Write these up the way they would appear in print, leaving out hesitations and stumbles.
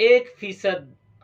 1%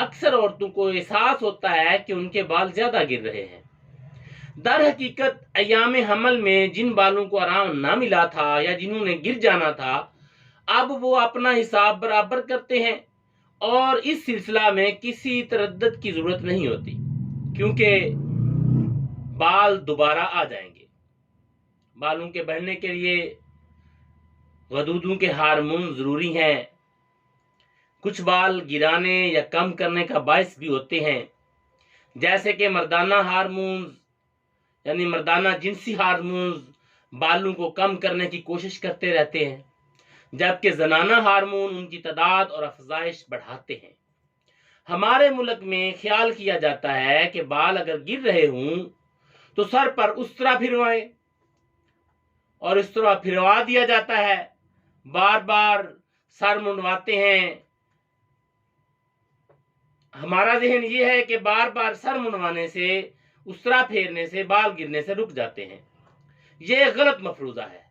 اکثر عورتوں کو احساس ہوتا ہے کہ ان کے بال زیادہ گر رہے ہیں۔ در حقیقت ایام حمل میں جن بالوں کو آرام نہ ملا تھا یا جنہوں نے گر جانا تھا، اب وہ اپنا حساب برابر کرتے ہیں اور اس سلسلہ میں کسی تردد کی ضرورت نہیں ہوتی، کیونکہ بال دوبارہ آ جائیں گے۔ بالوں کے بڑھنے کے لیے غدودوں کے ہارمون ضروری ہیں۔ کچھ بال گرانے یا کم کرنے کا باعث بھی ہوتے ہیں، جیسے کہ مردانہ ہارمونز یعنی مردانہ جنسی ہارمونز بالوں کو کم کرنے کی کوشش کرتے رہتے ہیں، جبکہ زنانہ ہارمون ان کی تعداد اور افزائش بڑھاتے ہیں۔ ہمارے ملک میں خیال کیا جاتا ہے کہ بال اگر گر رہے ہوں تو سر پر اس طرح پھروائیں، اور اس طرح پھروا دیا جاتا ہے، بار بار سر منڈواتے ہیں۔ ہمارا ذہن یہ ہے کہ بار بار سر منڈوانے سے، اس طرح پھیرنے سے بال گرنے سے رک جاتے ہیں۔ یہ غلط مفروضہ ہے۔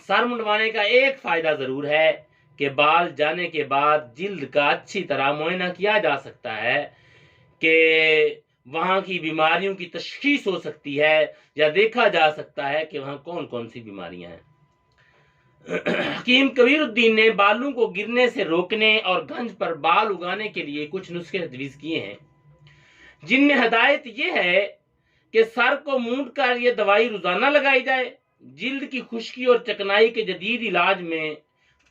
سر منڈوانے کا ایک فائدہ ضرور ہے کہ بال جانے کے بعد جلد کا اچھی طرح معائنہ کیا جا سکتا ہے کہ وہاں کی بیماریوں کی تشخیص ہو سکتی ہے، یا دیکھا جا سکتا ہے کہ وہاں کون کون سی بیماریاں ہیں۔ حکیم کبیر الدین نے بالوں کو گرنے سے روکنے اور گنج پر بال اگانے کے لیے کچھ نسخے تجویز کیے ہیں، جن میں ہدایت یہ ہے کہ سر کو مونڈ کر یہ دوائی روزانہ لگائی جائے۔ جلد کی خشکی اور چکنائی کے جدید علاج میں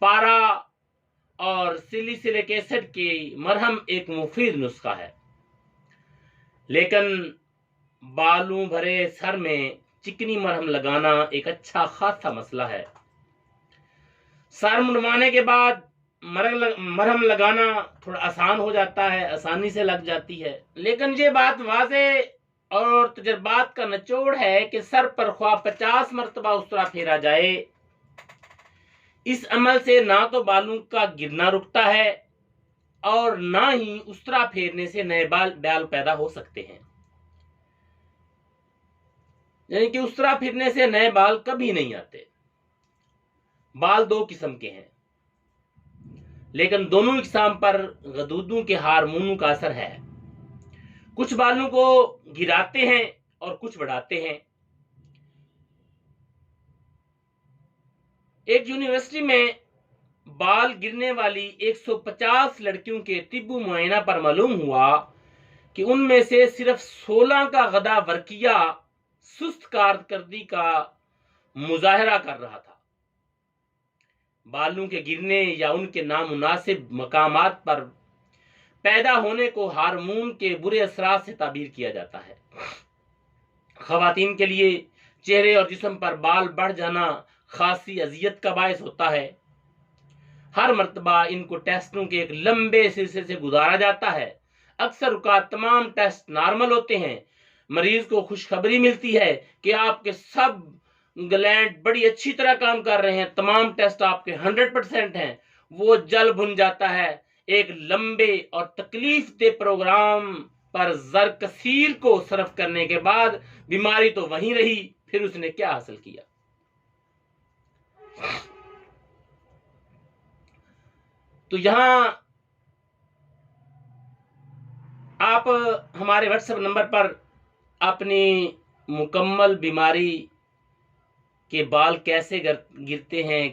پارا اور سیلیسلک ایسڈ کی مرہم ایک مفید نسخہ ہے، لیکن بالوں بھرے سر میں چکنی مرہم لگانا ایک اچھا خاصا مسئلہ ہے۔ سر منڈوانے کے بعد مرہم لگانا تھوڑا آسان ہو جاتا ہے، آسانی سے لگ جاتی ہے، لیکن یہ بات واضح اور تجربات کا نچوڑ ہے کہ سر پر خواہ 50 مرتبہ اس طرح پھیرا جائے، اس عمل سے نہ تو بالوں کا گرنا رکتا ہے اور نہ ہی اس طرح پھیرنے سے نئے بال پیدا ہو سکتے ہیں۔ یعنی کہ اس طرح پھرنے سے نئے بال کبھی نہیں آتے۔ بال دو قسم کے ہیں، لیکن دونوں اقسام پر غدودوں کے ہارمونوں کا اثر ہے۔ کچھ بالوں کو گراتے ہیں اور کچھ بڑھاتے ہیں۔ ایک یونیورسٹی میں بال گرنے والی 150 لڑکیوں کے طبی معائنہ پر معلوم ہوا کہ ان میں سے صرف 16 کا غدہ ورقیہ سست کارکردگی کا مظاہرہ کر رہا تھا۔ بالوں کے گرنے یا ان کے نامناسب مقامات پر پیدا ہونے کو ہارمون کے برے اثرات سے تعبیر کیا جاتا ہے۔ خواتین کے لیے چہرے اور جسم پر بال بڑھ جانا خاصی اذیت کا باعث ہوتا ہے۔ ہر مرتبہ ان کو ٹیسٹوں کے ایک لمبے سلسلے سے گزارا جاتا ہے۔ اکثر اوقات تمام ٹیسٹ نارمل ہوتے ہیں۔ مریض کو خوشخبری ملتی ہے کہ آپ کے سب گلینڈ بڑی اچھی طرح کام کر رہے ہیں، تمام ٹیسٹ آپ کے 100% ہیں۔ وہ جل بھن جاتا ہے۔ ایک لمبے اور تکلیف دہ پروگرام پر زر کثیر کو صرف کرنے کے بعد بیماری تو وہیں رہی، پھر اس نے کیا حاصل کیا؟ تو یہاں آپ ہمارے واٹس ایپ نمبر پر اپنی مکمل بیماری کے بال کیسے گرتے ہیں،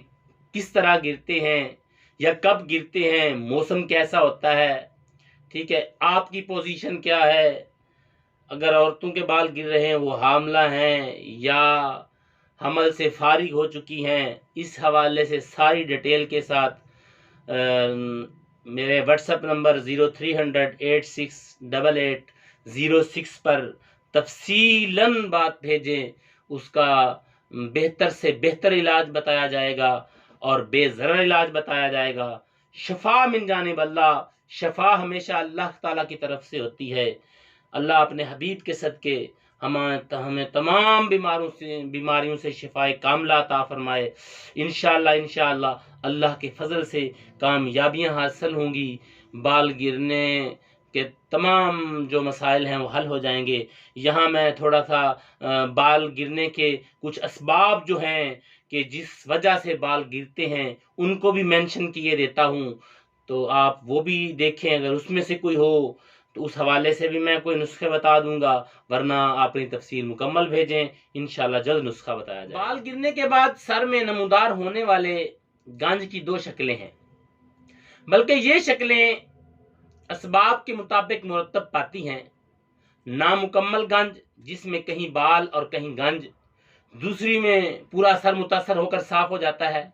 کس طرح گرتے ہیں یا کب گرتے ہیں، موسم کیسا ہوتا ہے، ٹھیک ہے، آپ کی پوزیشن کیا ہے، اگر عورتوں کے بال گر رہے ہیں وہ حاملہ ہیں یا حمل سے فارغ ہو چکی ہیں، اس حوالے سے ساری ڈیٹیل کے ساتھ میرے واٹس ایپ نمبر 0300868806 پر تفصیلاً بات بھیجیں۔ اس کا بہتر سے بہتر علاج بتایا جائے گا اور بے ضرر علاج بتایا جائے گا۔ شفا من جانب اللہ، شفا ہمیشہ اللہ تعالیٰ کی طرف سے ہوتی ہے۔ اللہ اپنے حبیب کے صدقے ہمیں تمام بیماریوں سے شفائے کاملہ عطا فرمائے۔ انشاءاللہ اللہ کے فضل سے کامیابیاں حاصل ہوں گی، بال گرنے کے تمام جو مسائل ہیں وہ حل ہو جائیں گے۔ یہاں میں تھوڑا سا بال گرنے کے کچھ اسباب جو ہیں کہ جس وجہ سے بال گرتے ہیں ان کو بھی مینشن کیے دیتا ہوں، تو آپ وہ بھی دیکھیں، اگر اس میں سے کوئی ہو تو اس حوالے سے بھی میں کوئی نسخے بتا دوں گا، ورنہ آپ اپنی تفصیل مکمل بھیجیں، انشاءاللہ جلد نسخہ بتایا جائے۔ بال گرنے کے بعد سر میں نمودار ہونے والے گنج کی 2 شکلیں ہیں، بلکہ یہ شکلیں اسباب کے مطابق مرتب پاتی ہیں۔ نامکمل گنج، جس میں کہیں بال اور کہیں گنج، دوسری میں پورا سر متاثر ہو کر صاف ہو جاتا ہے۔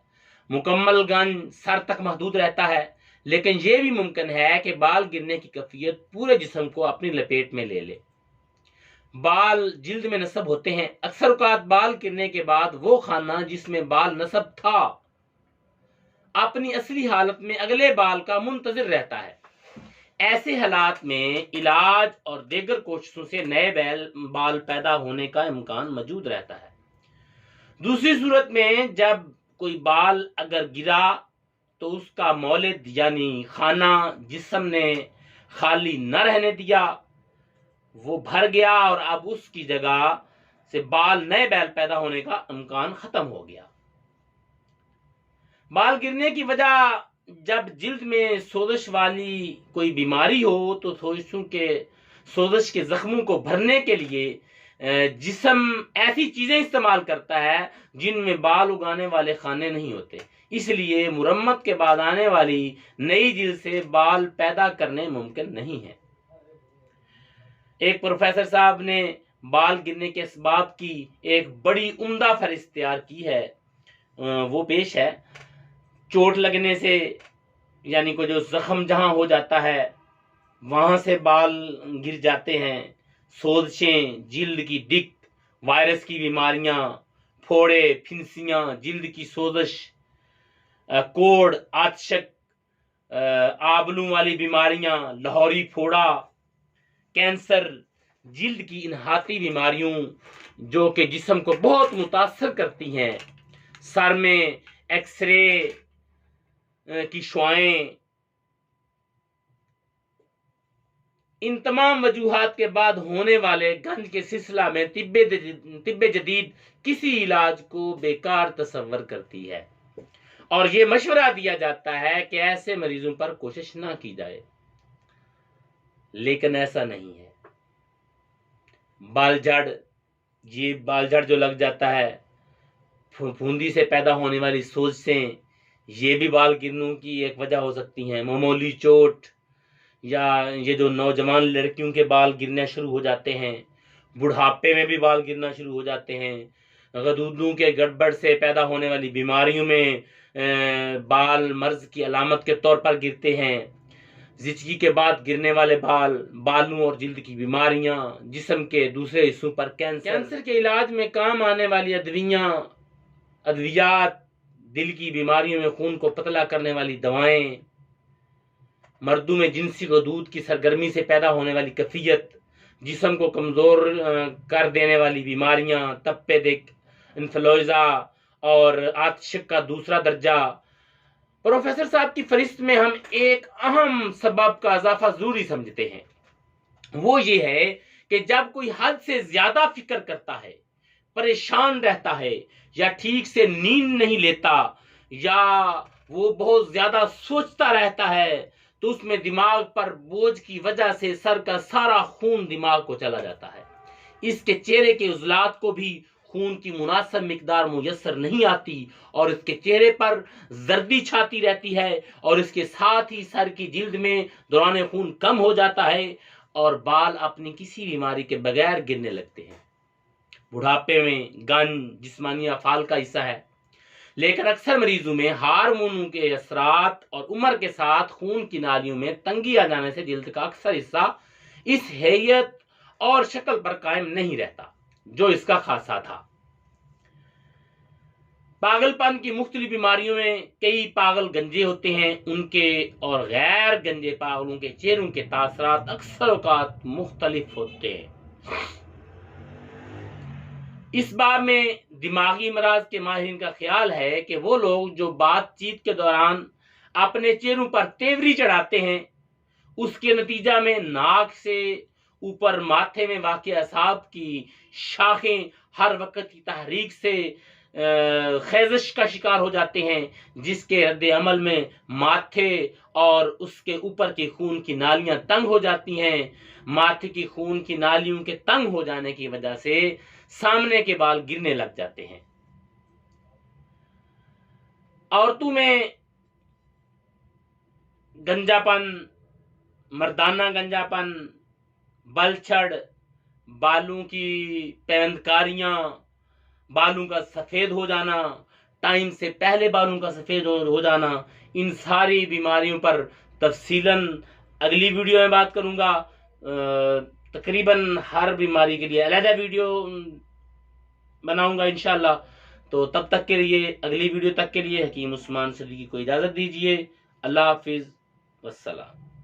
مکمل گنج سر تک محدود رہتا ہے، لیکن یہ بھی ممکن ہے کہ بال گرنے کی کیفیت پورے جسم کو اپنی لپیٹ میں لے لے۔ بال جلد میں نصب ہوتے ہیں۔ اکثر اوقات بال گرنے کے بعد وہ خانہ جس میں بال نصب تھا اپنی اصلی حالت میں اگلے بال کا منتظر رہتا ہے۔ ایسے حالات میں علاج اور دیگر کوششوں سے نئے بال پیدا ہونے کا امکان موجود رہتا ہے۔ دوسری صورت میں جب کوئی بال اگر گرا تو اس کا مولد یعنی خانہ جسم نے خالی نہ رہنے دیا، وہ بھر گیا اور اب اس کی جگہ سے نئے بال پیدا ہونے کا امکان ختم ہو گیا۔ بال گرنے کی وجہ جب جلد میں سوزش والی کوئی بیماری ہو تو سوزش کے زخموں کو بھرنے کے لیے جسم ایسی چیزیں استعمال کرتا ہے جن میں بال اگانے والے خانے نہیں ہوتے، اس لیے مرمت کے بعد آنے والی نئی جلد سے بال پیدا کرنے ممکن نہیں ہے۔ ایک پروفیسر صاحب نے بال گرنے کے اسباب کی ایک بڑی عمدہ فہرست تیار کی ہے، وہ پیش ہے۔ چوٹ لگنے سے، یعنی کوئی جو زخم جہاں ہو جاتا ہے وہاں سے بال گر جاتے ہیں، سوزشیں، جلد کی دق، وائرس کی بیماریاں، پھوڑے، پھنسیاں، جلد کی سوزش، کوڑ، آتشک، آبلوں والی بیماریاں، لاہوری پھوڑا، کینسر، جلد کی انہاتی بیماریوں جو کہ جسم کو بہت متاثر کرتی ہیں، سر میں ایکس رے کی شعاعیں، ان تمام وجوہات کے بعد ہونے والے گنج کے سلسلہ میں طب جدید کسی علاج کو بیکار تصور کرتی ہے اور یہ مشورہ دیا جاتا ہے کہ ایسے مریضوں پر کوشش نہ کی جائے، لیکن ایسا نہیں ہے۔ بال جڑ جو لگ جاتا ہے، پھوندی سے پیدا ہونے والی سوزشیں، یہ بھی بال گرنوں کی ایک وجہ ہو سکتی ہیں۔ معمولی چوٹ، یا یہ جو نوجوان لڑکیوں کے بال گرنا شروع ہو جاتے ہیں، بڑھاپے میں بھی بال گرنا شروع ہو جاتے ہیں، غدودوں کے گڑبڑ سے پیدا ہونے والی بیماریوں میں بال مرض کی علامت کے طور پر گرتے ہیں، زچگی کے بعد گرنے والے بالوں اور جلد کی بیماریاں، جسم کے دوسرے حصوں پر کینسر کے علاج میں کام آنے والی ادویات، دل کی بیماریوں میں خون کو پتلا کرنے والی دوائیں، مردوں میں جنسی غدود کی سرگرمی سے پیدا ہونے والی کیفیت، جسم کو کمزور کر دینے والی بیماریاں، تپے دق، انفلوئنزا اور آتشک کا دوسرا درجہ۔ پروفیسر صاحب کی فہرست میں ہم ایک اہم سبب کا اضافہ ضروری سمجھتے ہیں، وہ یہ ہے کہ جب کوئی حد سے زیادہ فکر کرتا ہے، پریشان رہتا ہے، یا ٹھیک سے نیند نہیں لیتا، یا وہ بہت زیادہ سوچتا رہتا ہے، تو اس میں دماغ پر بوجھ کی وجہ سے سر کا سارا خون دماغ کو چلا جاتا ہے۔ اس کے چہرے کے عضلات کو بھی خون کی مناسب مقدار میسر نہیں آتی اور اس کے چہرے پر زردی چھاتی رہتی ہے، اور اس کے ساتھ ہی سر کی جلد میں دوران خون کم ہو جاتا ہے اور بال اپنی کسی بیماری کے بغیر گرنے لگتے ہیں۔ بڑھاپے میں گنج جسمانی افعال کا حصہ ہے، لیکن اکثر مریضوں میں ہارمونوں کے اثرات اور عمر کے ساتھ خون کی نالیوں میں تنگی آ جانے سے جلد کا اکثر حصہ اس ہیئت اور شکل پر قائم نہیں رہتا جو اس کا خاصہ تھا۔ پاگل پن کی مختلف بیماریوں میں کئی پاگل گنجے ہوتے ہیں، ان کے اور غیر گنجے پاگلوں کے چہروں کے تاثرات اکثر اوقات مختلف ہوتے ہیں۔ اس باب میں دماغی امراض کے ماہرین کا خیال ہے کہ وہ لوگ جو بات چیت کے دوران اپنے چہروں پر تیوری چڑھاتے ہیں، اس کے نتیجہ میں ناک سے اوپر ماتھے میں واقع اعصاب کی شاخیں ہر وقت کی تحریک سے خیزش کا شکار ہو جاتے ہیں، جس کے رد عمل میں ماتھے اور اس کے اوپر کی خون کی نالیاں تنگ ہو جاتی ہیں۔ ماتھے کی خون کی نالیوں کے تنگ ہو جانے کی وجہ سے سامنے کے بال گرنے لگ جاتے ہیں۔ عورتوں میں گنجا پن، مردانہ گنجا پن، بل چھڑ، بالوں کی پیوندکاریاں، بالوں کا سفید ہو جانا، ٹائم سے پہلے بالوں کا سفید ہو جانا، ان ساری بیماریوں پر تفصیلاً اگلی ویڈیو میں بات کروں گا۔ تقریباً ہر بیماری کے لیے علیحدہ ویڈیو بناؤں گا انشاءاللہ۔ تو تب تک کے لیے، اگلی ویڈیو تک کے لیے حکیم عثمان صدیقی کو اجازت دیجیے۔ اللہ حافظ والسلام۔